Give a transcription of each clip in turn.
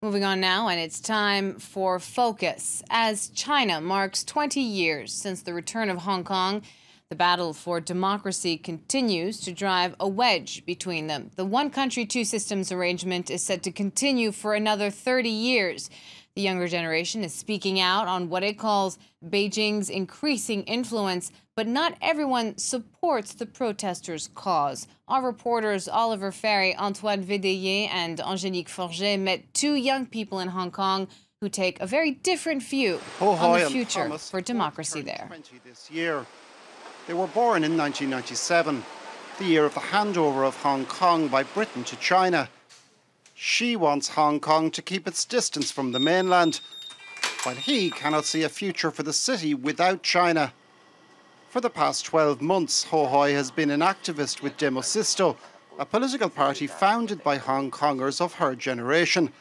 Moving on now, and it's time for Focus. As China marks 20 years since the return of Hong Kong, the battle for democracy continues to drive a wedge between them. The one country, two systems arrangement is set to continue for another 30 years. The younger generation is speaking out on what it calls Beijing's increasing influence, but not everyone supports the protesters' cause. Our reporters Oliver Ferry, Antoine Védéier and Angélique Forget met two young people in Hong Kong who take a very different view on the future for democracy there. This year. They were born in 1997, the year of the handover of Hong Kong by Britain to China. Xi wants Hong Kong to keep its distance from the mainland, while he cannot see a future for the city without China. For the past 12 months, Ho Hoi has been an activist with Demosisto, a political party founded by Hong Kongers of her generation.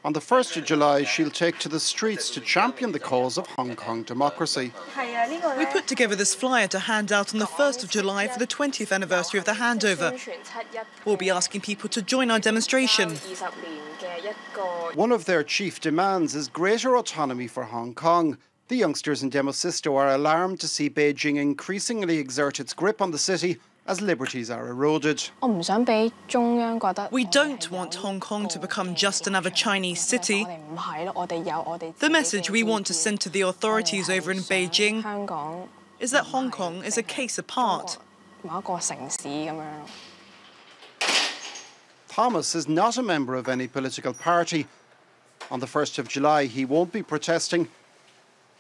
On the 1st of July, she'll take to the streets to champion the cause of Hong Kong democracy. We put together this flyer to hand out on the 1st of July for the 20th anniversary of the handover. We'll be asking people to join our demonstration. One of their chief demands is greater autonomy for Hong Kong. The youngsters in Demosisto are alarmed to see Beijing increasingly exert its grip on the city as liberties are eroded. We don't want Hong Kong to become just another Chinese city. The message we want to send to the authorities over in Beijing is that Hong Kong is a case apart. Thomas is not a member of any political party. On the 1st of July, he won't be protesting.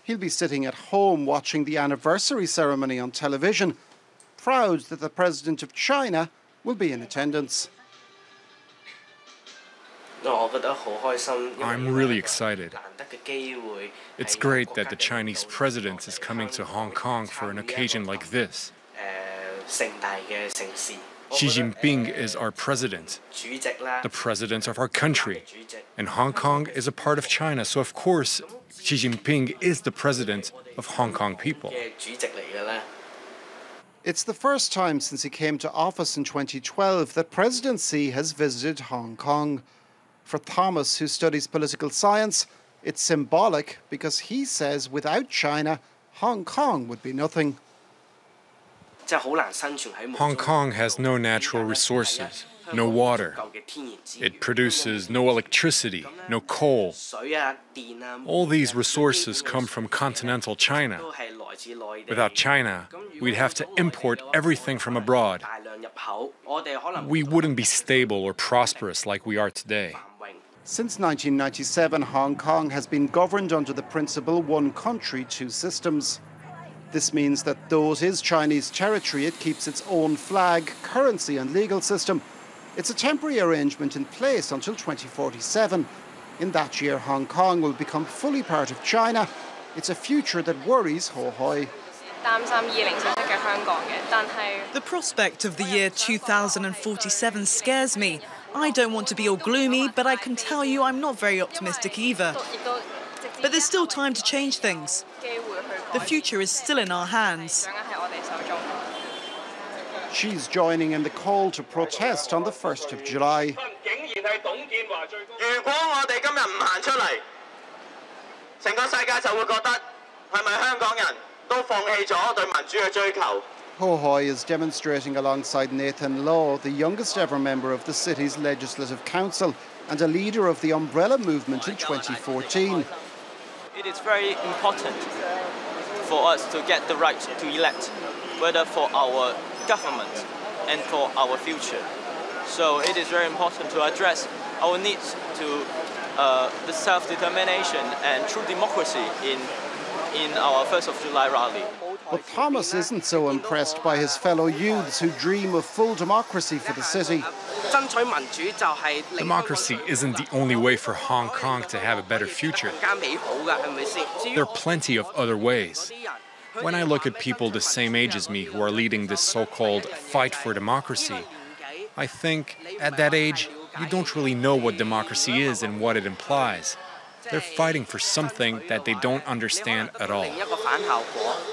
He'll be sitting at home watching the anniversary ceremony on television, proud that the President of China will be in attendance. I'm really excited. It's great that the Chinese president is coming to Hong Kong for an occasion like this. Xi Jinping is our president, the president of our country, and Hong Kong is a part of China, so of course Xi Jinping is the president of Hong Kong people. It's the first time since he came to office in 2012 that President Xi has visited Hong Kong. For Thomas, who studies political science, it's symbolic because he says without China, Hong Kong would be nothing. Hong Kong has no natural resources, no water. It produces no electricity, no coal. All these resources come from continental China. Without China, we'd have to import everything from abroad. We wouldn't be stable or prosperous like we are today. Since 1997, Hong Kong has been governed under the principle one country, two systems. This means that though it is Chinese territory, it keeps its own flag, currency and legal system. It's a temporary arrangement in place until 2047. In that year, Hong Kong will become fully part of China. It's a future that worries Ho Hoi. The prospect of the year 2047 scares me. I don't want to be all gloomy, but I can tell you I'm not very optimistic either. But there's still time to change things. The future is still in our hands. She's joining in the call to protest on the 1st of July. Ho Hoi is demonstrating alongside Nathan Law, the youngest ever member of the city's Legislative Council and a leader of the Umbrella movement in 2014. It is very important for us to get the right to elect, whether for our government and for our future. So it is very important to address our needs to the self-determination and true democracy in our 1st of July rally. But Thomas isn't so impressed by his fellow youths who dream of full democracy for the city. Democracy isn't the only way for Hong Kong to have a better future. There are plenty of other ways. When I look at people the same age as me who are leading this so-called fight for democracy, I think at that age, you don't really know what democracy is and what it implies. They're fighting for something that they don't understand at all.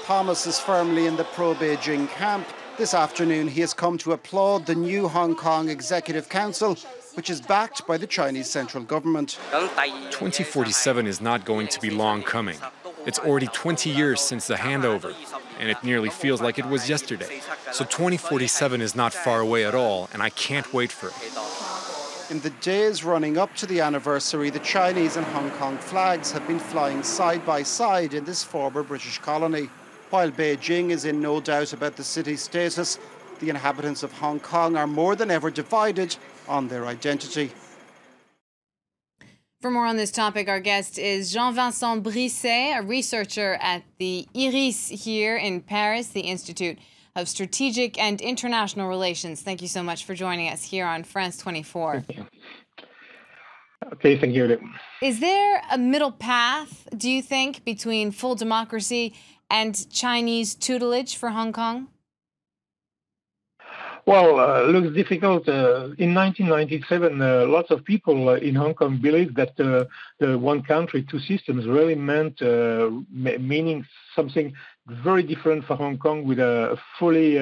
Thomas is firmly in the pro-Beijing camp. This afternoon, he has come to applaud the new Hong Kong Executive Council which is backed by the Chinese central government. 2047 is not going to be long coming. It's already 20 years since the handover, and it nearly feels like it was yesterday. So 2047 is not far away at all, and I can't wait for it. In the days running up to the anniversary, the Chinese and Hong Kong flags have been flying side by side in this former British colony. While Beijing is in no doubt about the city's status, the inhabitants of Hong Kong are more than ever divided on their identity. For more on this topic, our guest is Jean-Vincent Brisset, a researcher at the IRIS here in Paris, the Institute of Strategic and International Relations. Thank you so much for joining us here on France 24. Thank you. Okay, thank you. Is there a middle path, do you think, between full democracy and Chinese tutelage for Hong Kong? Well, looks difficult. In 1997, lots of people in Hong Kong believed that the one country, two systems really meant meaning something very different for Hong Kong with a fully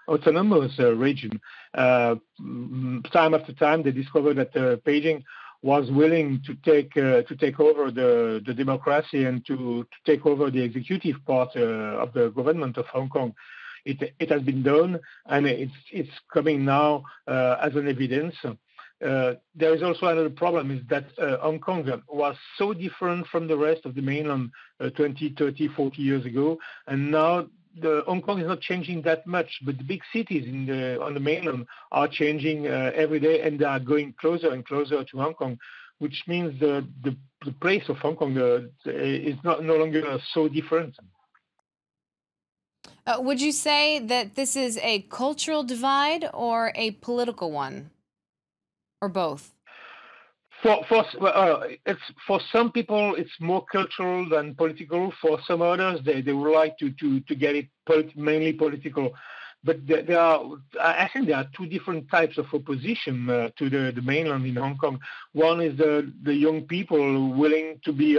autonomous region. Time after time, they discovered that Beijing was willing to take over the democracy and to take over the executive part of the government of Hong Kong. It has been done, and it's coming now as an evidence. There is also another problem, is that Hong Kong was so different from the rest of the mainland 20, 30, 40 years ago, and now Hong Kong is not changing that much, but the big cities on the mainland are changing every day, and they are going closer and closer to Hong Kong, which means the place of Hong Kong is no longer so different. Would you say that this is a cultural divide or a political one, or both? For some people, it's more cultural than political. For some others, they would like to get it mainly political. But I think there are two different types of opposition to the mainland in Hong Kong. One is the young people willing to be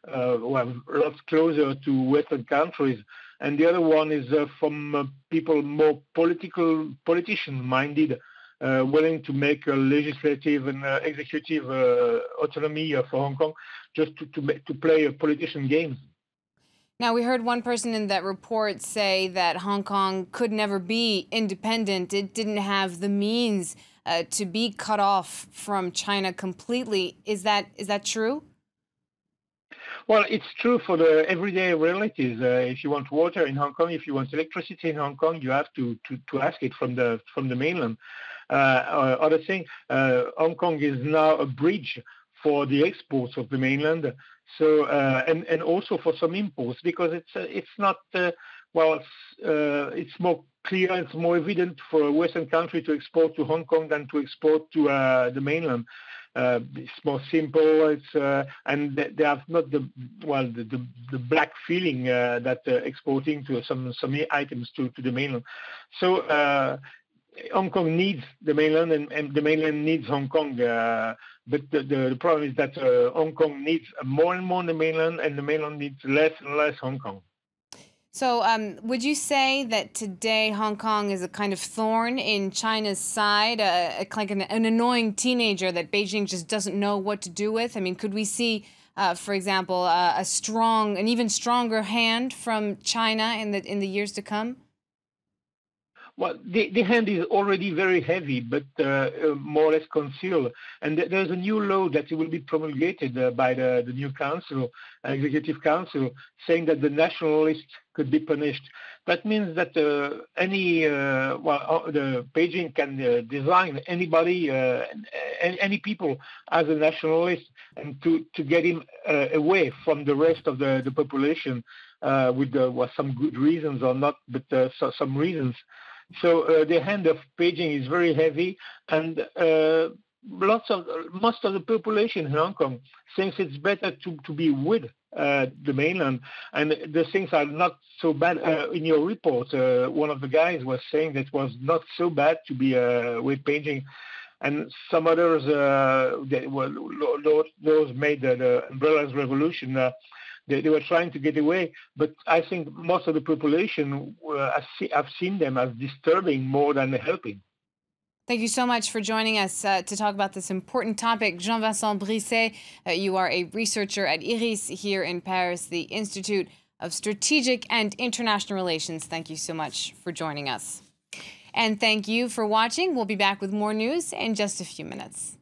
lots closer to Western countries. And the other one is from people more politician-minded, willing to make a legislative and executive autonomy for Hong Kong, just to play a politician game. Now, we heard one person in that report say that Hong Kong could never be independent. It didn't have the means to be cut off from China completely. Is that true? Well, it's true for the everyday realities. If you want water in Hong Kong, if you want electricity in Hong Kong, you have to ask it from the mainland. Other thing, Hong Kong is now a bridge for the exports of the mainland. So and also for some imports, because it's not it's more clear, it's more evident for a Western country to export to Hong Kong than to export to the mainland. It's more simple. And they have not the black feeling that exporting to some items to the mainland. So Hong Kong needs the mainland, and the mainland needs Hong Kong. But the problem is that Hong Kong needs more and more the mainland, and the mainland needs less and less Hong Kong. So would you say that today Hong Kong is a kind of thorn in China's side, like an annoying teenager that Beijing just doesn't know what to do with? I mean, could we see, for example, an even stronger hand from China in the years to come? Well, the hand is already very heavy, but more or less concealed. And there's a new law that will be promulgated by the new council, executive council, saying that the nationalists could be punished. That means that the Beijing can design anybody, any people as a nationalist, and to get him away from the rest of the population with some good reasons or not, but some reasons. So the hand of Beijing is very heavy, and most of the population in Hong Kong thinks it's better to be with the mainland, and the things are not so bad. In your report, one of the guys was saying that it was not so bad to be with Beijing, and some others, those made the umbrellas revolution. They were trying to get away, but I think most of the population have seen them as disturbing more than helping. Thank you so much for joining us to talk about this important topic. Jean-Vincent Brisset, you are a researcher at IRIS here in Paris, the Institute of Strategic and International Relations. Thank you so much for joining us. And thank you for watching. We'll be back with more news in just a few minutes.